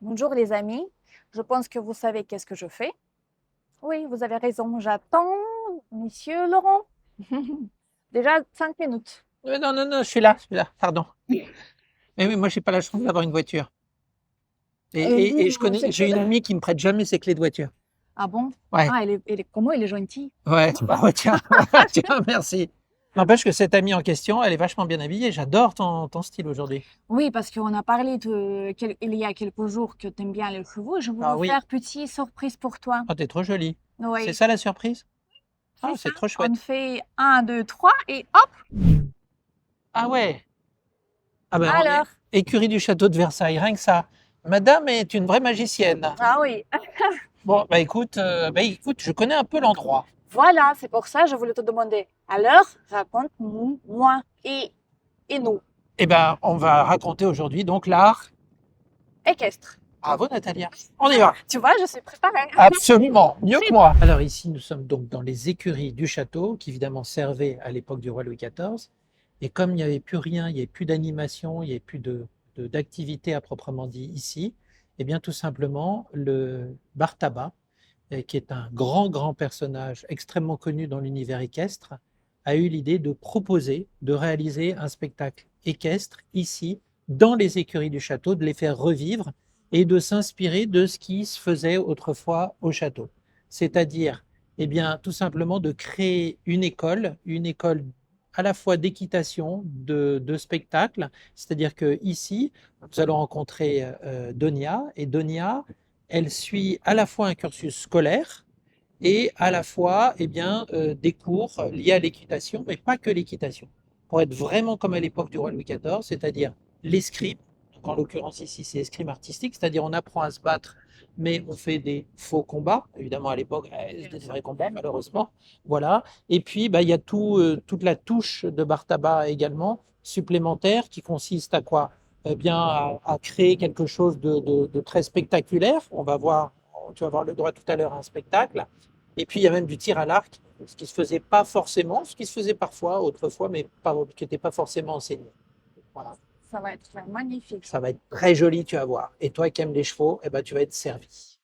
Bonjour les amis, je pense que vous savez qu'est-ce que je fais. Oui, vous avez raison, j'attends Monsieur Laurent. Déjà 5 minutes. Non, non, non, je suis là, pardon. Mais oui, moi, j'ai pas la chance d'avoir une voiture. Et j'ai une amie qui me prête jamais ses clés de voiture. Ah bon? Ouais, Ah, comment elle est gentille. ouais, bah, ouais, tiens, tiens, merci. N'empêche que cette amie en question, elle est vachement bien habillée. J'adore ton style aujourd'hui. Oui, parce qu'on a parlé il y a quelques jours que tu aimes bien les chevaux. Je Ah voulais oui, faire petite surprise pour toi. oh, t'es trop jolie. C'est Oui, ça la surprise? c'est Ah, ça. c'est trop On chouette. fait un, 2, 3 et hop. Ah ouais. Ah ben, on est Alors, écurie du château de Versailles, rien que ça. Madame est une vraie magicienne. ah oui. Bon, bah écoute, je connais un peu l'endroit. Voilà, c'est pour ça que je voulais te demander. Alors, raconte-nous, moi et nous, Eh ben, on va raconter aujourd'hui donc l'art. équestre. Bravo, Natalia. On y va. Tu vois, je suis préparée. Absolument, mieux que moi. Alors ici, nous sommes donc dans les écuries du château, qui évidemment servaient à l'époque du roi Louis XIV. Et comme il n'y avait plus rien, il n'y avait plus d'animation, il n'y avait plus d'activité à proprement dit ici, eh bien tout simplement, le bar tabac, qui est un grand personnage extrêmement connu dans l'univers équestre, a eu l'idée de proposer, de réaliser un spectacle équestre ici, dans les écuries du château, de les faire revivre et de s'inspirer de ce qui se faisait autrefois au château. C'est-à-dire, eh bien, tout simplement de créer une école à la fois d'équitation, de spectacle. C'est-à-dire que ici, nous allons rencontrer Donia, et Donia, elle suit à la fois un cursus scolaire et à la fois des cours liés à l'équitation, mais pas que l'équitation. Pour être vraiment comme à l'époque du roi Louis XIV, c'est-à-dire l'escrime, donc en l'occurrence ici c'est escrime artistique, c'est-à-dire on apprend à se battre, mais on fait des faux combats. Évidemment à l'époque, c'était des vrais combats malheureusement. Voilà. Et puis il y a toute la touche de bar tabac également, supplémentaire, qui consiste à quoi? À créer quelque chose de très spectaculaire. Tu vas voir le droit tout à l'heure à un spectacle. Et puis, il y a même du tir à l'arc, ce qui se faisait pas forcément, ce qui se faisait parfois, autrefois, mais qui n'était pas forcément enseigné. Voilà. Ça va être magnifique. Ça va être très joli, tu vas voir. Et toi qui aimes les chevaux, eh ben, tu vas être servi.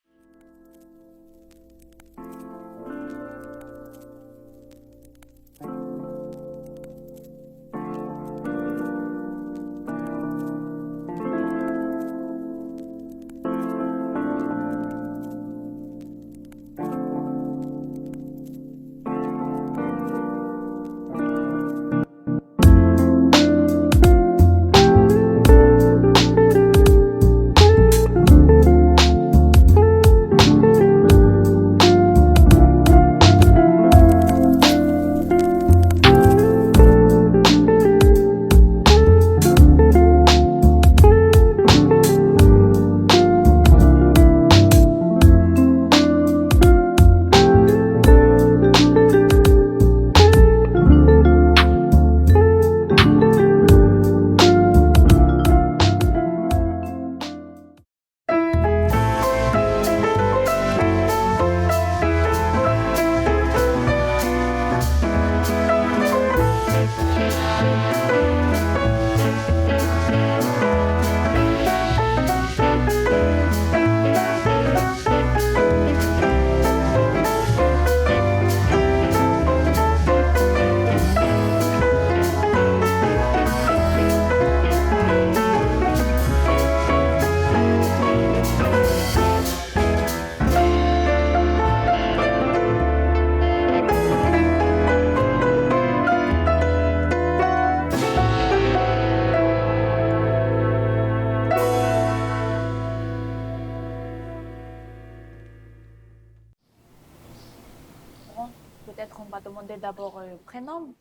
Bon, peut-être on va demander d'abord le prénom.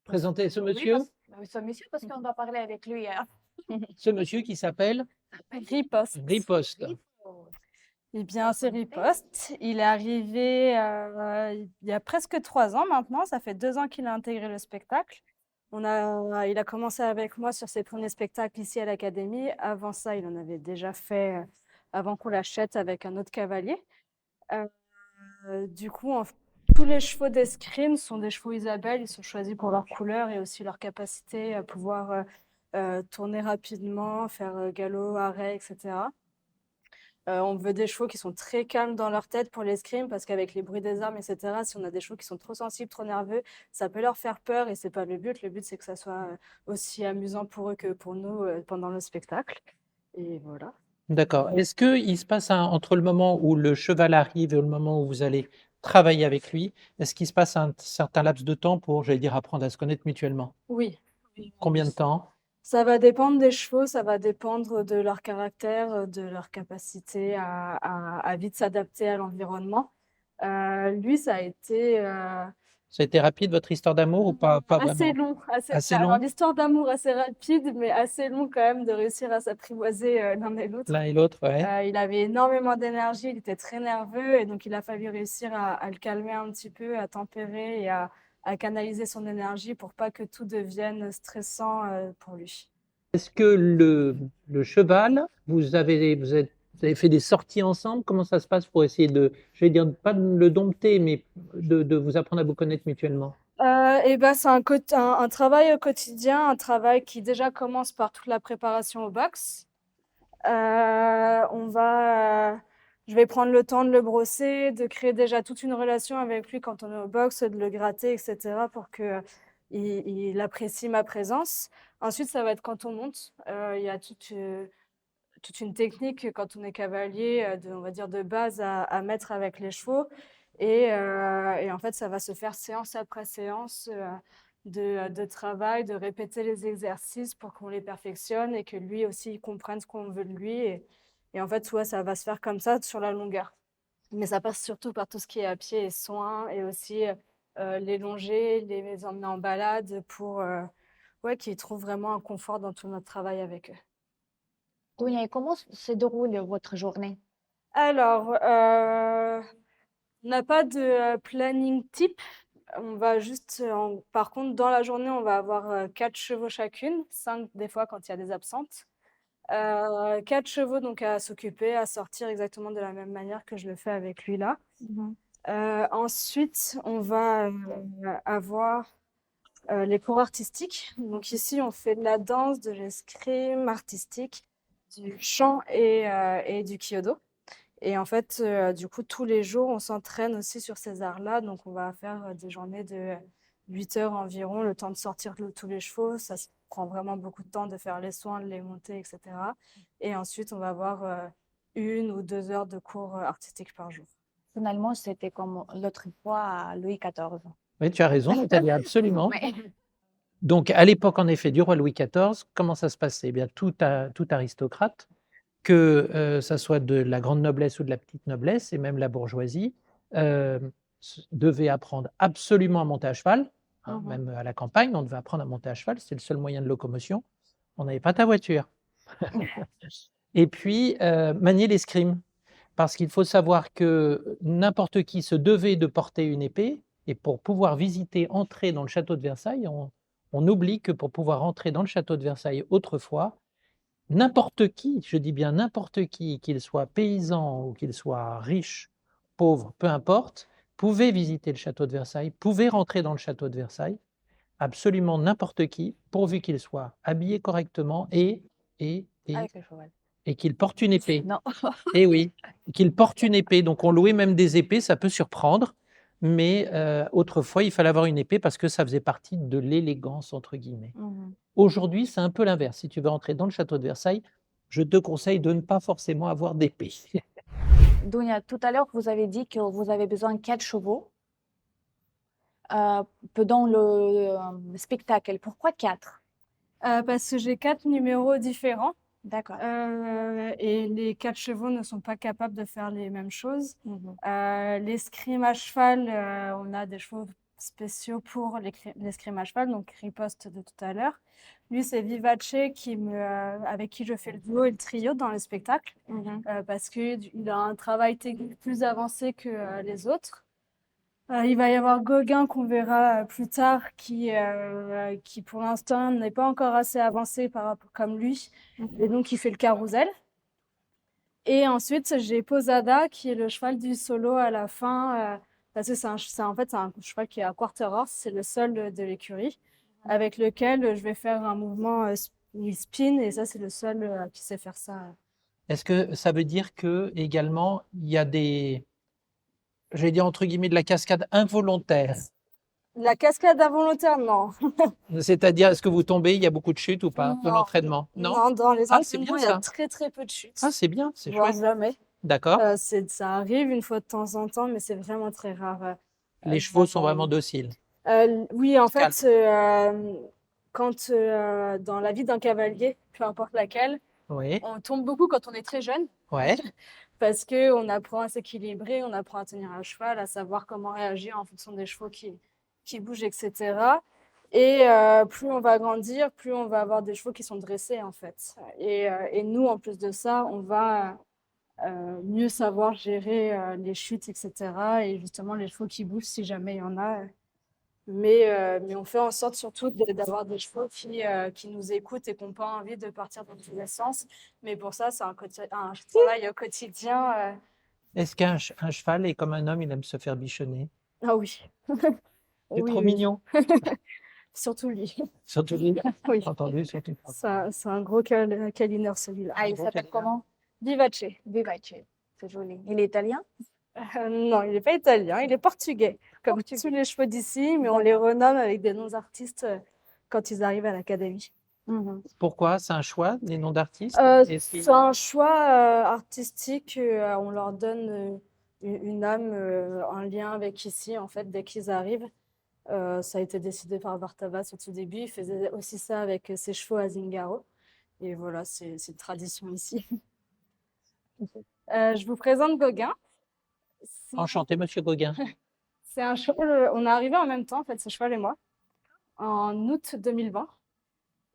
Présenter Oui, ce monsieur, parce qu'on doit parler avec lui. ce monsieur qui s'appelle Riposte. Riposte. Eh bien, c'est Riposte. Il est arrivé il y a presque 3 ans maintenant. Ça fait 2 ans qu'il a intégré le spectacle. Il a commencé avec moi sur ses premiers spectacles ici à l'Académie. Avant ça, il en avait déjà fait avant qu'on l'achète avec un autre cavalier. Du coup, tous les chevaux d'escrime sont des chevaux Isabelle. Ils sont choisis pour leur couleur et aussi leur capacité à pouvoir tourner rapidement, faire galop, arrêt, etc. On veut des chevaux qui sont très calmes dans leur tête pour l'escrime parce qu'avec les bruits des armes, et cetera, si on a des chevaux qui sont trop sensibles, trop nerveux, ça peut leur faire peur et c'est pas le but. Le but, c'est que ça soit aussi amusant pour eux que pour nous pendant le spectacle. Et voilà. D'accord. Est-ce qu'il se passe entre le moment où le cheval arrive et le moment où vous allez travailler avec lui, est-ce qu'il se passe un certain laps de temps pour, j'allais dire, apprendre à se connaître mutuellement? Oui. Oui. Combien de temps? Ça va dépendre des chevaux, ça va dépendre de leur caractère, de leur capacité à vite s'adapter à l'environnement. Lui, ça a été Ça a été rapide, votre histoire d'amour, ou pas assez vraiment? long. Assez Alors, long, l'histoire d'amour assez rapide, mais assez long quand même de réussir à s'apprivoiser l'un et l'autre. l'un et l'autre, ouais. Il avait énormément d'énergie, il était très nerveux et donc il a fallu réussir à le calmer un petit peu, à tempérer et à canaliser son énergie pour pas que tout devienne stressant pour lui. Est-ce que le cheval, vous avez fait des sorties ensemble? Comment ça se passe pour essayer de, je vais dire, pas de le dompter, mais de vous apprendre à vous connaître mutuellement? Et ben, c'est un travail au quotidien, un travail qui déjà commence par toute la préparation au box. Je vais prendre le temps de le brosser, de créer déjà toute une relation avec lui quand on est au box, de le gratter, etc. pour que il apprécie ma présence. Ensuite, ça va être quand on monte. Il y a toute une technique quand on est cavalier, on va dire de base à mettre avec les chevaux. Et en fait, ça va se faire séance après séance de travail, de répéter les exercices pour qu'on les perfectionne et que lui aussi il comprenne ce qu'on veut de lui. Et en fait, ça va se faire comme ça sur la longueur. Mais ça passe surtout par tout ce qui est à pied et soins et aussi les longer, les emmener en balade pour ouais, qu'ils trouvent vraiment un confort dans tout notre travail avec eux. Dunia, et comment se déroule votre journée? Alors, on n'a pas de planning type. On va juste, par contre, dans la journée, on va avoir 4 chevaux chacune, 5 des fois quand il y a des absentes. 4 chevaux donc à s'occuper, à sortir exactement de la même manière que je le fais avec lui là. Mhm. Ensuite, on va avoir les cours artistiques. Donc ici, on fait de la danse, de l'escrime artistique, du chant et du kyodo. Et en fait, du coup, tous les jours, on s'entraîne aussi sur ces arts-là. Donc, on va faire des journées de 8 heures environ, le temps de sortir tous les chevaux. Ça prend vraiment beaucoup de temps de faire les soins, de les monter, etc. Et ensuite, on va avoir 1 ou 2 heures de cours artistiques par jour. Finalement, c'était comme l'autre fois à Louis XIV. Oui, tu as raison, Nathalie, absolument. Ouais. Donc, à l'époque, en effet, du roi Louis XIV, comment ça se passait? Eh bien, tout aristocrate, que ça soit de la grande noblesse ou de la petite noblesse, et même la bourgeoisie, devait apprendre absolument à monter à cheval. Mhm. Même à la campagne, on devait apprendre à monter à cheval, c'était le seul moyen de locomotion. On n'avait pas ta voiture. Et puis, manier l'escrime. Parce qu'il faut savoir que n'importe qui se devait de porter une épée, et pour pouvoir visiter, entrer dans le château de Versailles, on oublie que pour pouvoir entrer dans le château de Versailles autrefois, n'importe qui, je dis bien n'importe qui, qu'il soit paysan ou qu'il soit riche, pauvre, peu importe, pouvait visiter le château de Versailles, pouvait rentrer dans le château de Versailles, absolument n'importe qui, pourvu qu'il soit habillé correctement et, Avec le cheval. et qu'il porte une épée. Non. Eh oui, qu'il porte une épée. Donc on louait même des épées, ça peut surprendre, mais autrefois il fallait avoir une épée parce que ça faisait partie de l'élégance, entre guillemets. Mhm. Aujourd'hui, c'est un peu l'inverse. Si tu veux entrer dans le château de Versailles, je te conseille de ne pas forcément avoir d'épée. Dunia, tout à l'heure, vous avez dit que vous avez besoin de 4 chevaux pendant le spectacle. Pourquoi 4? Parce que j'ai 4 numéros différents. D'accord. Et les 4 chevaux ne sont pas capables de faire les mêmes choses. Mhm. L'escrime à cheval, on a des chevaux spéciaux pour l'escrime à cheval, donc riposte de tout à l'heure. Lui, c'est Vivace avec qui je fais le duo et le trio dans le spectacle, Mhm. parce qu'il a un travail technique plus avancé que les autres. Il va y avoir Gauguin qu'on verra plus tard, qui pour l'instant n'est pas encore assez avancé comme lui, et donc il fait le carrousel. Et ensuite, j'ai Posada, qui est le cheval du solo à la fin, parce que en fait, c'est un cheval qui est à quarter horse, c'est le seul de l'écurie, avec lequel je vais faire un mouvement spin, et ça, c'est le seul qui sait faire ça. Est-ce que ça veut dire que également il y a des, j'allais dire entre guillemets, de la cascade involontaire? La cascade involontaire, non. C'est-à-dire, est-ce que vous tombez, il y a beaucoup de chutes ou pas de Non, l'entraînement? Non? non, dans les Ah, c'est entraînements, bien il y a ça. très très peu de chutes, Ah, c'est bien, c'est voire chouette. jamais. D'accord. Ça arrive une fois de temps en temps, mais c'est vraiment très rare. Les chevaux sont Dans- vraiment dociles. oui, en Calme. fait, quand dans la vie d'un cavalier, peu importe laquelle, Oui, on tombe beaucoup quand on est très jeune ouais. parce que on apprend à s'équilibrer, on apprend à tenir un cheval, à savoir comment réagir en fonction des chevaux qui bougent, etc. Et plus on va grandir, plus on va avoir des chevaux qui sont dressés en fait. Et nous, en plus de ça, on va mieux savoir gérer les chutes, etc. Et justement les chevaux qui bougent si jamais il y en a. Mais on fait en sorte surtout d'avoir des chevaux qui nous écoutent et qui n'ont pas envie de partir dans tous les sens. Mais pour ça, c'est un travail au quotidien. Est-ce qu'un un cheval est comme un homme, il aime se faire bichonner? Ah oui. C'est Oui, trop oui. mignon. Surtout lui. Surtout lui. Oui. Entendu, surtout. C'est un gros câlineur celui-là. Ah, il Bon, s'appelle quel comment? Vivace. Vivace. C'est joli. Il est italien? Non, il n'est pas italien, il est portugais, comme Portugais. tous les chevaux d'ici, mais on les renomme avec des noms artistes quand ils arrivent à l'académie. Mhm. Pourquoi? C'est un choix, les noms d'artistes? Est-ce qu'il- C'est un choix artistique, on leur donne une âme en lien avec ici, en fait, dès qu'ils arrivent. Ça a été décidé par Bartabas au tout début, il faisait aussi ça avec ses chevaux à Zingaro. Et voilà, c'est une tradition ici. Je vous présente Gauguin. Enchanté, Monsieur Gauguin. C'est un cheval, on est arrivé en même temps, en fait, ce cheval et moi, en août 2020.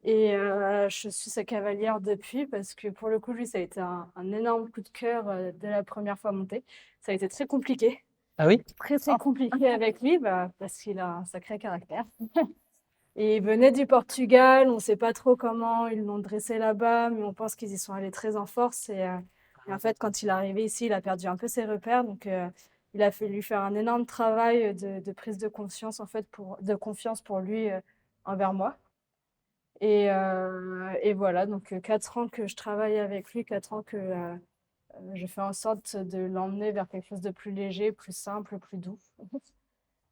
Et je suis sa cavalière depuis parce que pour le coup, lui, ça a été un énorme coup de cœur dès la première fois montée. Ça a été très compliqué, Ah oui? très très compliqué avec lui parce qu'il a un sacré caractère. Et il venait du Portugal, on ne sait pas trop comment ils l'ont dressé là-bas, mais on pense qu'ils y sont allés très en force. Et en fait, quand il est arrivé ici, il a perdu un peu ses repères. Donc, il a fallu faire un énorme travail de prise de conscience, en fait, de confiance pour lui envers moi. Et voilà, donc 4 ans que je travaille avec lui, 4 ans que je fais en sorte de l'emmener vers quelque chose de plus léger, plus simple, plus doux.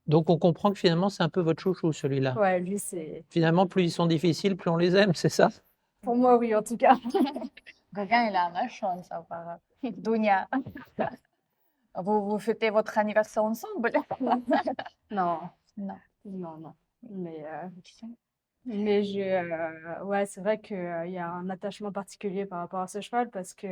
Donc on comprend que finalement, c'est un peu votre chouchou, celui-là. Ouais, lui, c'est... Finalement, plus ils sont difficiles, plus on les aime, c'est ça? Pour moi, oui, en tout cas. Gauguin, il a la chance d'avoir Dunia. Vous fêtez votre anniversaire ensemble? Non, Non. non, non. Mais ouais, c'est vrai qu'il y a un attachement particulier par rapport à ce cheval parce que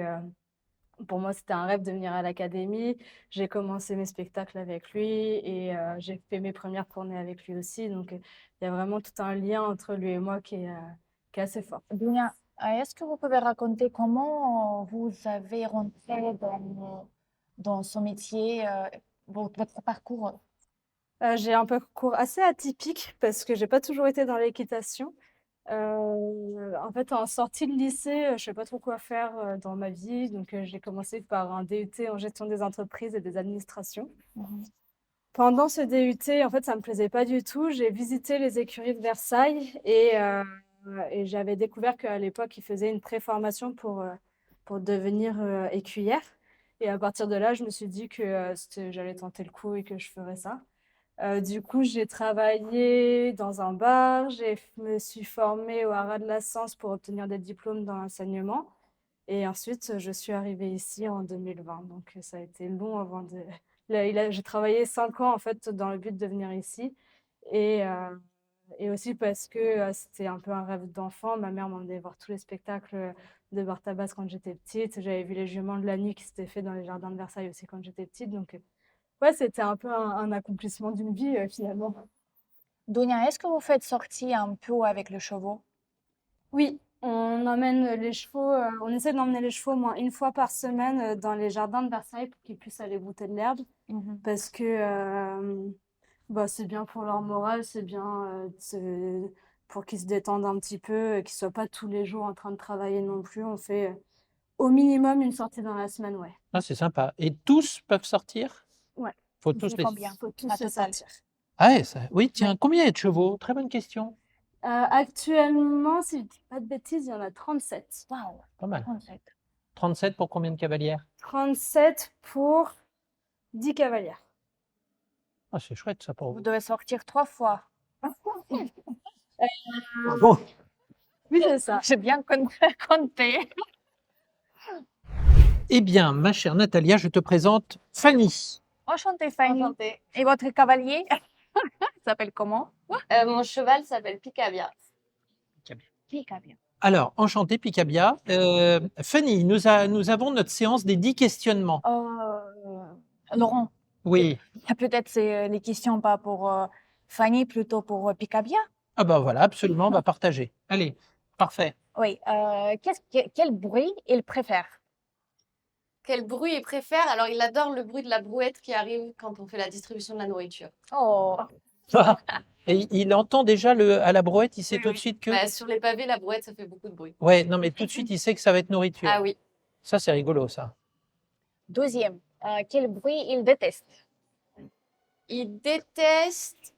pour moi, c'était un rêve de venir à l'académie. J'ai commencé mes spectacles avec lui et j'ai fait mes premières tournées avec lui aussi. Donc, il y a vraiment tout un lien entre lui et moi qui est assez fort. Dunia, est-ce que vous pouvez raconter comment vous avez rentré dans ce métier, votre parcours? J'ai un parcours assez atypique parce que j'ai pas toujours été dans l'équitation. En fait, en sortie de lycée, je sais pas trop quoi faire dans ma vie, donc j'ai commencé par un DUT en gestion des entreprises et des administrations. Mhm. Pendant ce DUT, en fait, ça me plaisait pas du tout. J'ai visité les écuries de Versailles et j'avais découvert qu'à l'époque, ils faisaient une préformation pour devenir écuyère. Et à partir de là, je me suis dit que j'allais tenter le coup et que je ferais ça. Du coup, j'ai travaillé dans un bar, me suis formée au Haras de la Sens pour obtenir des diplômes dans l'enseignement. Et ensuite, je suis arrivée ici en 2020. Donc, ça a été long avant de... Là, j'ai travaillé 5 ans, en fait, dans le but de venir ici. Et, et aussi parce que c'était un peu un rêve d'enfant. Ma mère m'emmenait voir tous les spectacles de Bartabas quand j'étais petite. J'avais vu les Juments de la nuit qui s'étaient fait dans les jardins de Versailles aussi quand j'étais petite. Donc, ouais, c'était un peu un accomplissement d'une vie, finalement. Dunia, est-ce que vous faites sortir un peu avec le chevaux? Oui, on emmène les chevaux, on essaie d'emmener les chevaux au moins une fois par semaine dans les jardins de Versailles pour qu'ils puissent aller goûter de l'herbe. Mhm. Parce que c'est bien pour leur morale, c'est bien pour qu'ils se détendent un petit peu, qu'ils ne soient pas tous les jours en train de travailler non plus. On fait au minimum une sortie dans la semaine, ouais. Ah, c'est sympa. Et tous peuvent sortir? Ouais. Faut Vous tous faites les... combien? Faut tous La les totale. sortir. Ah ouais, oui, tiens, combien il y a de chevaux? Très bonne question. Actuellement, si je ne dis pas de bêtises, il y en a 37. Waouh, Pas mal. 37. 37 pour combien de cavalières? 37 pour 10 cavalières. Ah, c'est chouette ça pour Vous vous. devez sortir 3 fois. Bravo. Oui, c'est ça. J'ai bien compté. Eh bien, ma chère Natalia, je te présente Fanny. Enchantée, Fanny. Enchantée. Et votre cavalier s'appelle comment? Mon cheval s'appelle Picabia. Picabia. Alors, enchanté Picabia. Fanny, nous avons notre séance des 10 questionnements. Laurent, Oui. peut-être c'est les questions pas pour Fanny, plutôt pour Picabia. Ah ben voilà, absolument, on va partager. Allez, parfait. Oui. Quel bruit il préfère? Quel bruit il préfère? Alors, il adore le bruit de la brouette qui arrive quand on fait la distribution de la nourriture. Oh, Et il entend déjà à la brouette, il sait Oui, tout oui. de suite que. Bah, sur les pavés, la brouette, ça fait beaucoup de bruit. Ouais, non, mais tout de suite, il sait que ça va être nourriture. Ah oui. Ça, c'est rigolo, ça. deuxième. Quel bruit il déteste? Il déteste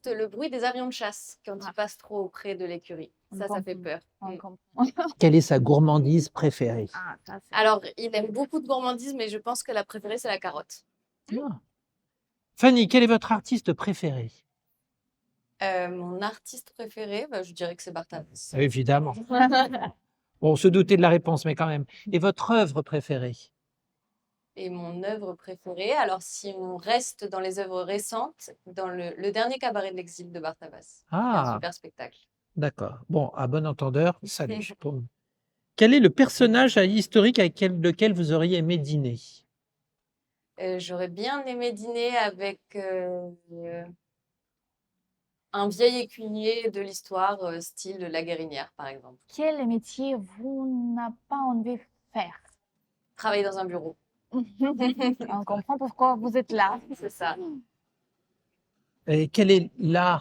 le bruit des avions de chasse quand ils passent trop près de l'écurie. Ça fait peur. On Mm. comprend. Quelle est sa gourmandise préférée? Ah, ça, c'est- Alors, il aime beaucoup de gourmandise, mais je pense que la préférée, c'est la carotte. Ah. Fanny, quel est votre artiste préféré? Mon artiste préféré, bah, je dirais que c'est Barthabas. Évidemment. Bon, on se doutait de la réponse, mais quand même. Et votre œuvre préférée? Et mon œuvre préférée, alors si on reste dans les œuvres récentes, dans le dernier cabaret de l'exil de Barthabas. C'est un Ah, super spectacle. d'accord. Bon, à bon entendeur, salut. Bon. Quel est le personnage historique avec lequel vous auriez aimé dîner? J'aurais bien aimé dîner avec un vieil écuyer de l'histoire, style La Guérinière, par exemple. Quel métier vous n'avez pas envie de faire? Travailler dans un bureau, On comprend pourquoi vous êtes là. c'est ça. Et quel est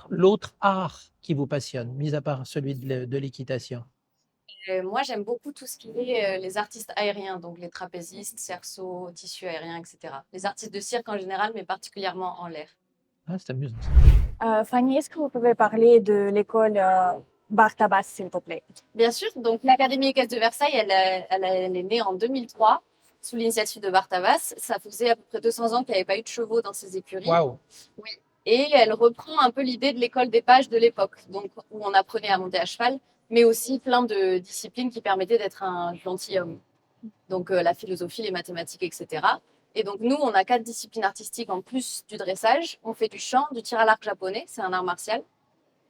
l'autre art qui vous passionne, mis à part celui de l'équitation? Moi, j'aime beaucoup tout ce qui est les artistes aériens, donc les trapézistes, cerceaux, tissus aériens, etc. Les artistes de cirque en général, mais particulièrement en l'air. Ah, c'est amusant. Fanny, est-ce que vous pouvez parler de l'école Barthabas, s'il vous plaît? Bien sûr, donc l'Académie équestre de Versailles, elle est née en 2003 sous l'initiative de Barthabas. Ça faisait à peu près 200 ans qu'il n'y avait pas eu de chevaux dans ces écuries. Waouh! Et elle reprend un peu l'idée de l'école des pages de l'époque, donc où on apprenait à monter à cheval, mais aussi plein de disciplines qui permettaient d'être un gentilhomme. Donc la philosophie, les mathématiques, etc. Et donc nous, on a 4 disciplines artistiques en plus du dressage. On fait du chant, du tir à l'arc japonais, c'est un art martial,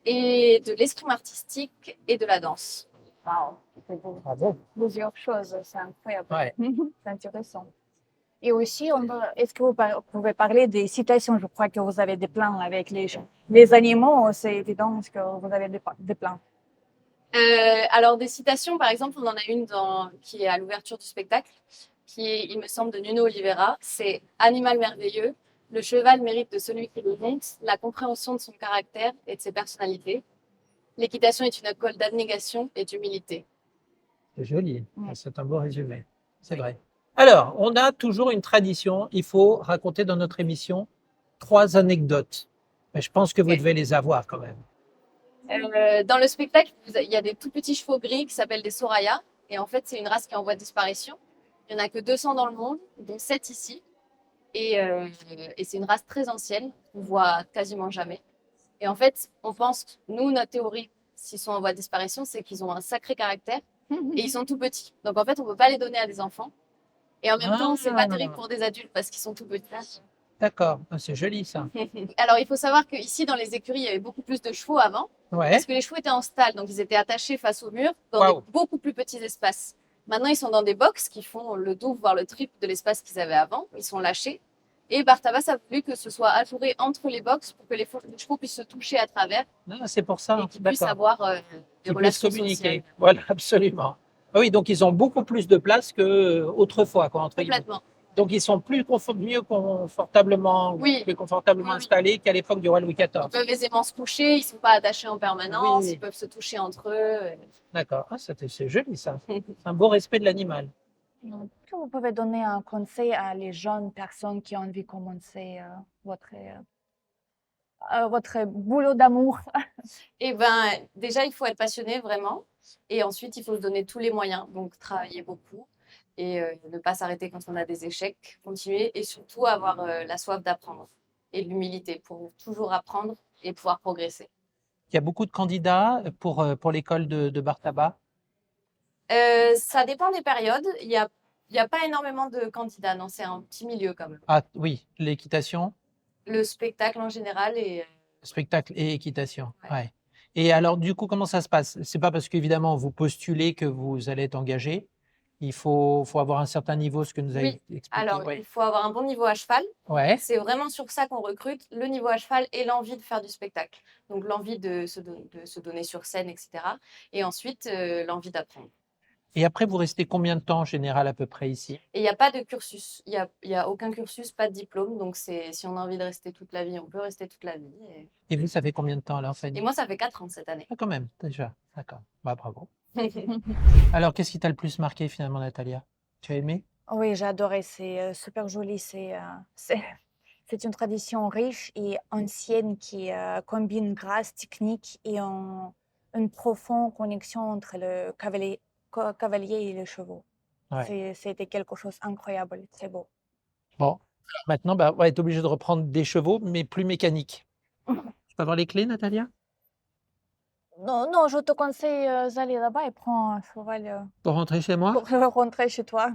et de l'escrime artistique et de la danse. Wow, Bravo. plusieurs choses, c'est incroyable. Ouais. C'est intéressant. Et aussi, est-ce que vous pouvez parler des citations? Je crois que vous avez des plans avec les animaux, c'est évident que vous avez des plans. Alors des citations, par exemple, on en a une qui est à l'ouverture du spectacle, qui est, il me semble, de Nuno Oliveira. C'est Animal merveilleux, le cheval mérite de celui qui le monte la compréhension de son caractère et de ses personnalités. L'équitation est une école d'abnégation et d'humilité. C'est joli. Ouais. C'est un beau résumé. C'est vrai. Alors, on a toujours une tradition. Il faut raconter dans notre émission 3 anecdotes. Mais je pense que vous Ok. devez les avoir quand même. Dans le spectacle, il y a des tout petits chevaux gris qui s'appellent des Soraya. Et en fait, c'est une race qui est en voie de disparition. Il n'y en a que 200 dans le monde, dont 7 ici. Et c'est une race très ancienne, qu'on voit quasiment jamais. Et en fait, on pense, nous, notre théorie, s'ils sont en voie de disparition, c'est qu'ils ont un sacré caractère et ils sont tout petits. Donc en fait, on ne peut pas les donner à des enfants. Et en même temps, c'est pas terrible pour des adultes parce qu'ils sont tout petits. D'accord. Ah, c'est joli ça. Alors, il faut savoir qu'ici, dans les écuries, il y avait beaucoup plus de chevaux avant. Ouais. Parce que les chevaux étaient en stall, donc ils étaient attachés face au mur dans Waouh. des beaucoup plus petits espaces. Maintenant, ils sont dans des box qui font le double, voire le triple de l'espace qu'ils avaient avant. Ils sont lâchés. Et Barthabas a voulu que ce soit ajouré entre les box pour que les chevaux puissent se toucher à travers Ah, c'est pour ça. et qu'ils puissent D'accord. avoir des Qu'ils puissent relations communiquer. sociales. Voilà, absolument. Ah oui, donc ils ont beaucoup plus de place qu'autrefois, quoi, entre guillemets. Complètement. Donc ils sont mieux confortablement, Oui. plus confortablement Oui, oui. installés qu'à l'époque du roi Louis Ils XIV. peuvent aisément se coucher, ils ne sont pas attachés en permanence, Oui. ils peuvent se toucher entre eux. D'accord. Ah, c'est joli ça. C'est un beau respect de l'animal. Est-ce que vous pouvez donner un conseil à les jeunes personnes qui ont envie de commencer votre boulot d'amour? Et ben, déjà, il faut être passionné vraiment. Et ensuite, il faut se donner tous les moyens, donc travailler beaucoup et ne pas s'arrêter quand on a des échecs, continuer et surtout avoir la soif d'apprendre et de l'humilité pour toujours apprendre et pouvoir progresser. Il y a beaucoup de candidats pour l'école de bar tabac. Ça dépend des périodes. Il y a pas énormément de candidats, non, c'est un petit milieu quand même. Ah oui, l'équitation, Le spectacle en général et spectacle et équitation. Ouais. Ouais. Et alors, du coup, comment ça se passe? C'est pas parce qu'évidemment, vous postulez que vous allez être engagé. Il faut avoir un certain niveau, ce que nous avez expliqué. alors Ouais. il faut avoir un bon niveau à cheval. Ouais. C'est vraiment sur ça qu'on recrute, le niveau à cheval et l'envie de faire du spectacle. Donc l'envie de se donner sur scène, etc. Et ensuite, l'envie d'apprendre. Et après, vous restez combien de temps en général à peu près ici? Et il n'y a pas de cursus, il y a aucun cursus, pas de diplôme. Donc si on a envie de rester toute la vie, on peut rester toute la vie. Et vous, ça fait combien de temps alors, Fanny? Et moi, ça fait 4 ans cette année. Ah, quand même, déjà. D'accord. Bah, bravo. Alors, qu'est-ce qui t'a le plus marqué finalement, Natalia? Tu as aimé? Oui, j'ai adoré, c'est super joli, c'est une tradition riche et ancienne qui combine grâce, technique et une profonde connexion entre le cavalier et les chevaux. Ouais. C'était quelque chose d'incroyable, très beau. Bon, alors maintenant, bah, on va être obligé de reprendre des chevaux, mais plus mécaniques. Je peux avoir les clés, Natalia? Non, non, je te conseille d'aller là-bas et prendre un cheval Pour rentrer chez moi? pour rentrer chez toi.